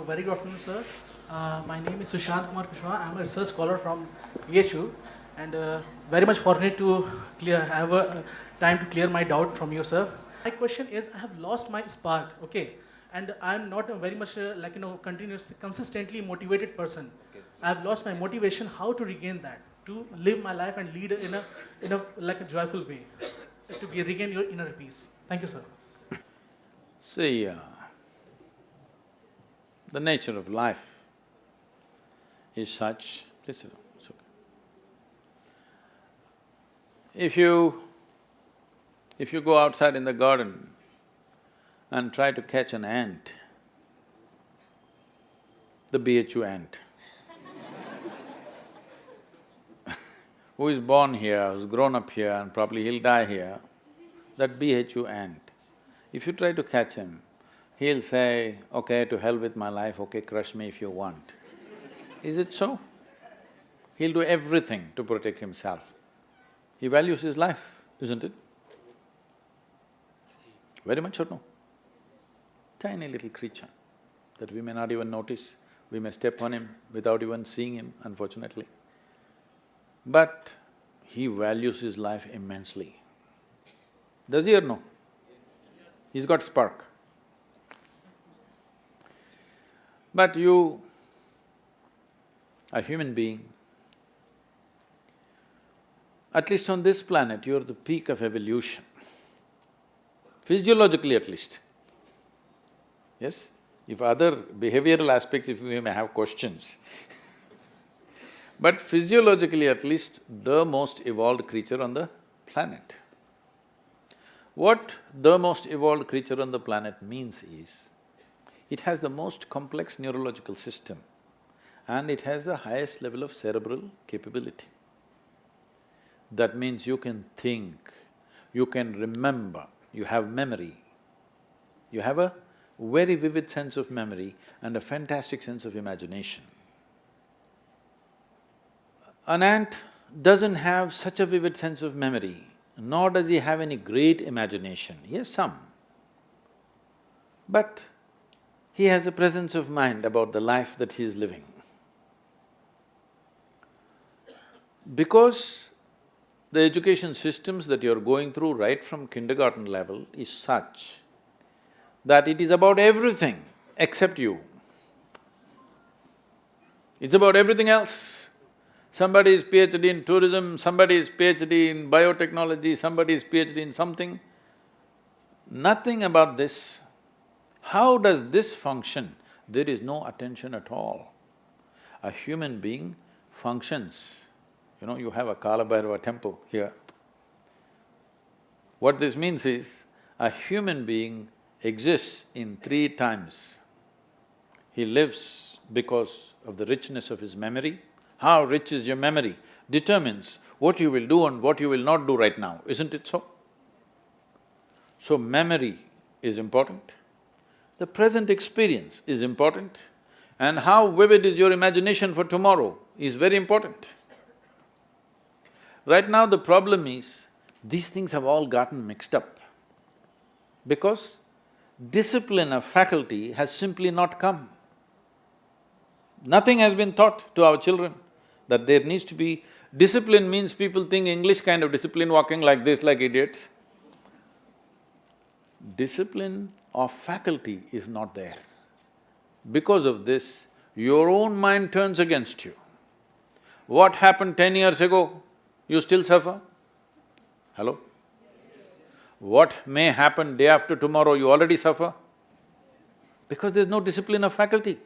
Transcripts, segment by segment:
Very good afternoon, sir. My name is Sushant Kumar Kushwaha. I am a research scholar from PHU and very much fortunate to have a time to clear my doubt from you, sir. My question is, I have lost my spark, okay, and I am not a very much consistently motivated person. Okay. I have lost my motivation. How to regain that? To live my life and lead in a like a joyful way, to regain your inner peace. Thank you, sir. See, the nature of life is such… Please sit down, it's okay. If you go outside in the garden and try to catch an ant, the BHU ant, who is born here, who's grown up here and probably he'll die here, that BHU ant, if you try to catch him, he'll say, okay, to hell with my life, okay, crush me if you want. Is it so? He'll do everything to protect himself. He values his life, isn't it? Very much or no? Tiny little creature that we may not even notice, we may step on him without even seeing him, unfortunately. But he values his life immensely. Does he or no? He's got spark. But you, a human being, at least on this planet, you're the peak of evolution, physiologically at least. Yes? If other behavioral aspects, if we may have questions but physiologically at least, the most evolved creature on the planet. What the most evolved creature on the planet means is, it has the most complex neurological system and it has the highest level of cerebral capability. That means you can think, you can remember, you have memory. You have a very vivid sense of memory and a fantastic sense of imagination. An ant doesn't have such a vivid sense of memory, nor does he have any great imagination. He has some. But he has a presence of mind about the life that he is living. Because the education systems that you're going through right from kindergarten level is such that it is about everything except you. It's about everything else. Somebody is PhD in tourism, somebody is PhD in biotechnology, somebody is PhD in something. Nothing about this. How does this function? There is no attention at all. A human being functions. You know, you have a Kala Bhairava temple here. What this means is, a human being exists in three times. He lives because of the richness of his memory. How rich is your memory determines what you will do and what you will not do right now, isn't it so? So memory is important, the present experience is important, and how vivid is your imagination for tomorrow is very important. Right now the problem is, these things have all gotten mixed up because discipline of faculty has simply not come. Nothing has been taught to our children that there needs to be… Discipline means people think English kind of discipline, walking like this like idiots. Discipline of faculty is not there. Because of this, your own mind turns against you. What happened 10 years ago, you still suffer? Hello? What may happen day after tomorrow, you already suffer? Because there's no discipline of faculty.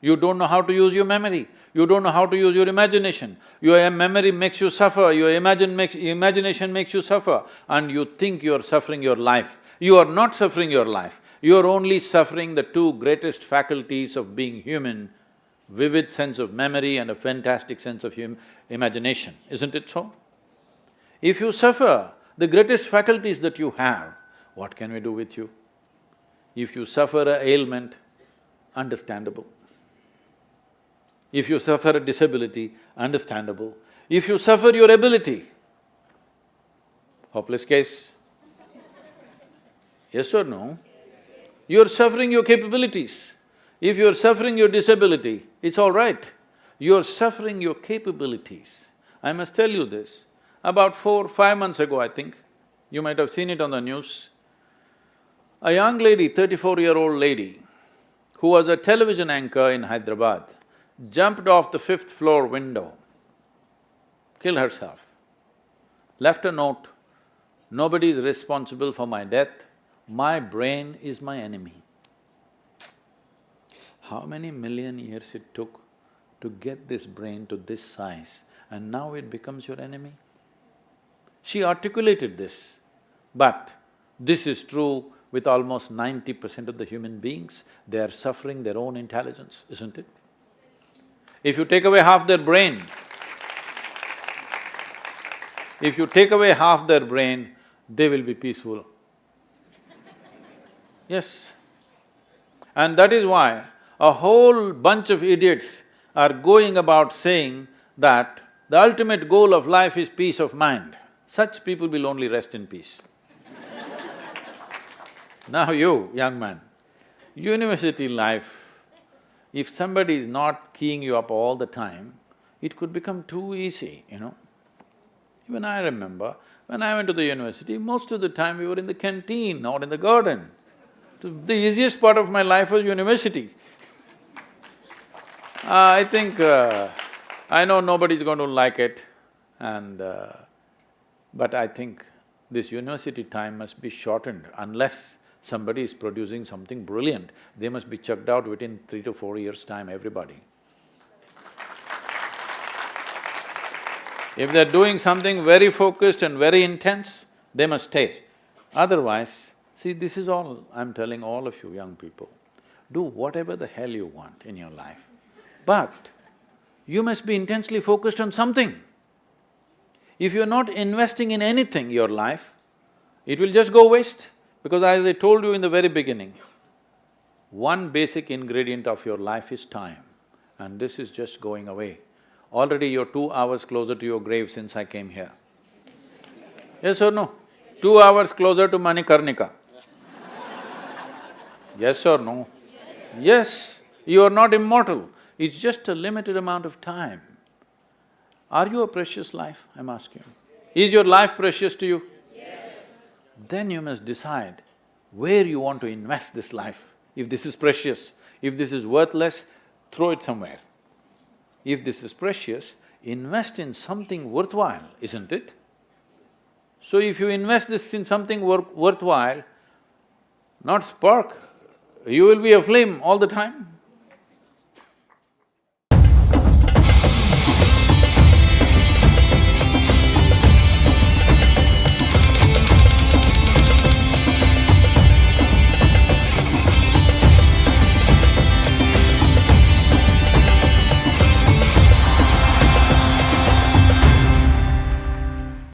You don't know how to use your memory, you don't know how to use your imagination. Your memory makes you suffer, your imagination makes you suffer, and you think you're suffering your life. You are not suffering your life, you're only suffering the two greatest faculties of being human, vivid sense of memory and a fantastic sense of imagination, isn't it so? If you suffer the greatest faculties that you have, what can we do with you? If you suffer an ailment, understandable. If you suffer a disability, understandable. If you suffer your ability, hopeless case. Yes or no? You're suffering your capabilities. If you're suffering your disability, it's all right. You're suffering your capabilities. I must tell you this, about 4–5 months ago, I think, you might have seen it on the news, a young lady, 34-year-old lady, who was a television anchor in Hyderabad, jumped off the 5th floor window, killed herself, left a note, "Nobody is responsible for my death, my brain is my enemy." How many million years it took to get this brain to this size, and now it becomes your enemy? She articulated this, but this is true with almost 90% of the human beings. They are suffering their own intelligence, isn't it? If you take away half their brain, they will be peaceful. Yes. And that is why a whole bunch of idiots are going about saying that the ultimate goal of life is peace of mind. Such people will only rest in peace. Now you, young man, university life, if somebody is not keying you up all the time, it could become too easy, you know. Even I remember, when I went to the university, most of the time we were in the canteen or in the garden. So the easiest part of my life was university. I think, I know nobody's going to like it but I think this university time must be shortened unless somebody is producing something brilliant. They must be chucked out within 3 to 4 years' time, everybody. If they're doing something very focused and very intense, they must stay. Otherwise, see, this is all I'm telling all of you young people. Do whatever the hell you want in your life, but you must be intensely focused on something. If you're not investing in anything, your life, it will just go waste. Because as I told you in the very beginning, one basic ingredient of your life is time, and this is just going away. Already you're 2 hours closer to your grave since I came here. Yes or no? 2 hours closer to Manikarnika. Yes or no? Yes, you are not immortal, it's just a limited amount of time. Are you a precious life, I'm asking? Is your life precious to you? Then you must decide where you want to invest this life. If this is precious, if this is worthless, throw it somewhere. If this is precious, invest in something worthwhile, isn't it? So if you invest this in something worthwhile, not spark, you will be a flame all the time.